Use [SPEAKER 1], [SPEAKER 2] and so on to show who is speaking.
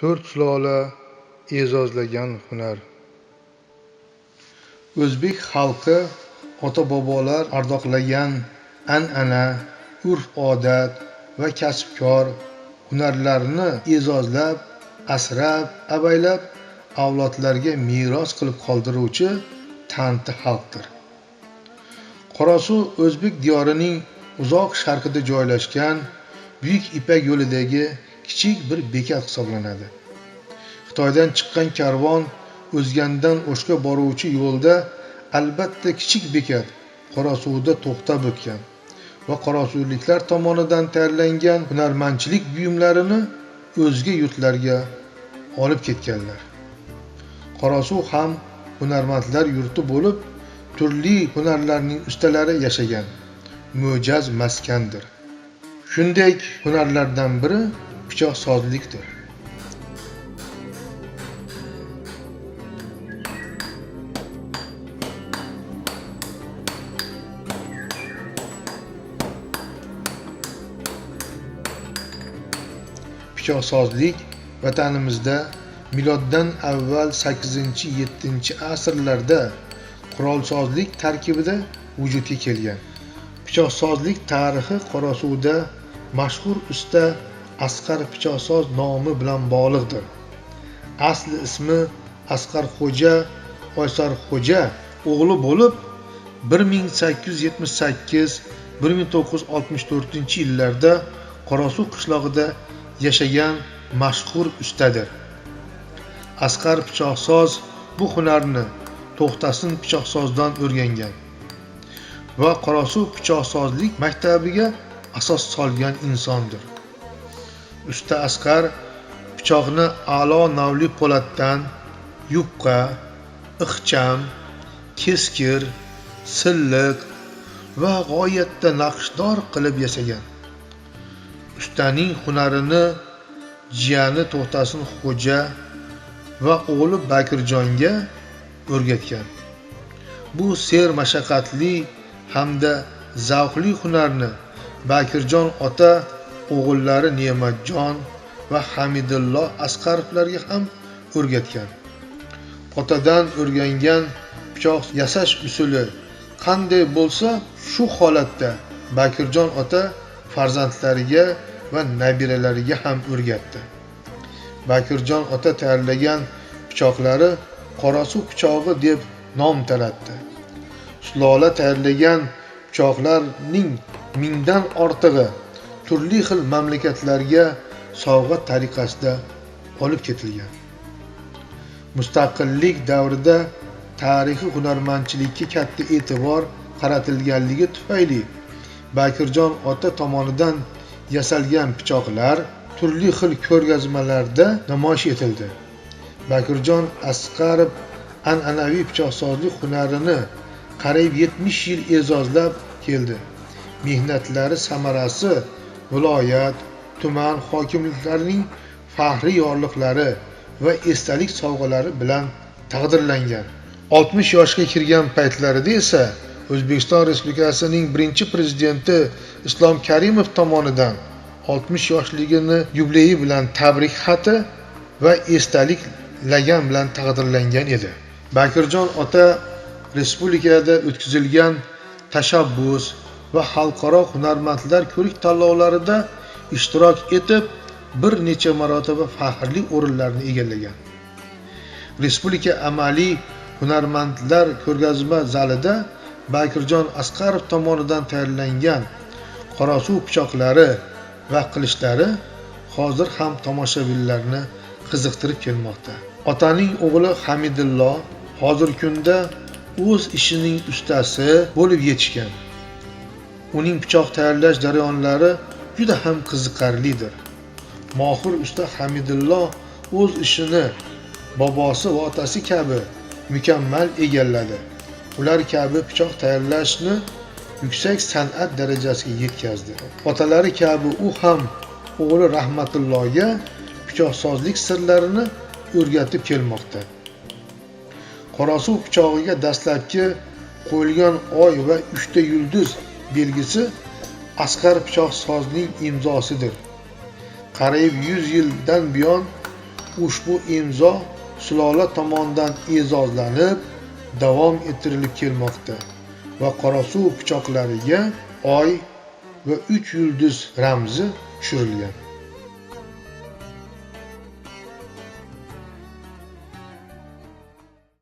[SPEAKER 1] To'rt sulola e'zozlagan hunar. O'zbek xalqi ota-bobolar ardoqlagan an'ana, urf-odat va kasb-kor hunarlarini e'zozlab, asrab-avaylab avlodlarga meros qilib qoldiruvchi tanti xalqdir. Qorasuv o'zbek diyorining uzoq sharqida joylashgan Buyuk Ipak yo'lidagi kichik bir bekat hisoblanadi. Xitoydan chiqqan karvon O'zgandan O'shga boruvchi yo'lda albatta kichik bekat Qorasuvda to'xtab o'tgan va qorasuvliklar tomonidan tayyorlangan hunarmandchilik buyumlarini o'zga yurtlarga olib ketganlar. Qorasuv ham hunarmandlar yurti bo'lib, turli hunarlarning ustalari yashagan mo'jaz maskandir. Shunday hunarlardan biri pichoqsozlikdir. Pichoqsozlik vatanimizda miloddan avval 8-7 asrlarda qurolsozlik tarkibida vujudga kelgan. Pichoqsozlik tarixi Qorasuvda mashhur usta Asqar Pichoqsoz nomi bilan bog'liqdir. Asli ismi Asqarxo'ja Oysarxo'ja o'g'li bo'lib, 1878-1964 yillarda Qorasuv qishlog'ida yashagan mashhur ustadir. Asqar Pichoqsoz bu hunarni To'xtasin Pichoqsozdan o'rgangan va Qorasuv pichoqsozlik maktabiga asos solgan insondir. Usta Asqar pichoqni a'lo navli po'latdan yupqa, ixcham, keskir, silliq va g'oyatda naqshdor qilib yasagan. Ustaning hunarini jiyani To'xtasin Xo'ja va o'g'li Bakirjonga o'rgatgan. Bu ser mashaqqatli hamda zavqli hunarni Bakirjon ota o'g'illari Ne'matjon va Hamidullo Asqarovlarga ham o'rgatgan. Otadan o'rgangan pichoq yasash usuli qanday bo'lsa, shu holatda Bakirjon ota farzandlariga va nabiralariga ham o'rgatdi. Bakirjon ota tayyorlagan pichoqlari Qorasuv pichog'i deb nom taratdi. Sulola tayyorlagan pichoqlarning mingdan ortig'i turli xil mamlakatlarga sovg'a tariqasida olib ketilgan. Mustaqillik davrida tarixiy hunarmandchilikka katta e'tibor qaratilganligi tufayli Bakirjon ota tomonidan yasalgan pichoqlar turli xil ko'rgazmalarda namoyish etildi. Bakirjon Asqarov an'anaviy pichoqsozlik hunarini qariyb 70 yil e'zozlab keldi. Mehnatlari samarasi viloyat, tuman hokimliklarining faxriy yorliqlari va esdalik sovg'alari bilan taqdirlangan. 60 yoshga kirgan paytlarida esa O'zbekiston Respublikasining birinchi prezidenti Islom Karimov tomonidan 60 yoshligini yubileyi bilan tabrik xati va esdalik lagan bilan taqdirlangan edi. Bakirjon ota respublikada o'tkazilgan tashabbus va xalqaro hunarmandlar ko'rik-tanlovlarida ishtirok etib, bir necha marotaba faxrli o'rinlarni egallagan. Respublika amaliy hunarmandlar ko'rgazma zalida Bakirjon Asqarov tomonidan tayyorlangan Qorasuv pichoqlari va qilichlari hozir ham tomoshabinlarni qiziqtirib kelmoqda. Otaning o'g'li Hamidullo hozirgi kunda o'z ishining ustasi bo'lib yetishgan. Uning pichoq tayyorlash jarayonlari juda ham qiziqarlidir. Mohir usta Hamidullo o'z ishini bobosi va otasi kabi mukammal egalladi. Ular kabi pichoq tayyorlashni yuksak san'at darajasiga yetkazdi. Otalari kabi u ham o'g'li Rahmatullohga pichoqsozlik sirlarini o'rgatib kelmoqda. Qorasuv pichog'iga dastlabki qo'yilgan oy va 3 ta yulduz belgisi Asqar Pichoqsozning imzosidir. Qariyb 100 yildan buyon ushbu imzo sulola tomonidan e'zozlanib davom ettirilib kelmoqda va qorasuv pichoqlariga oy va 3 yulduz ramzi tushirilgan.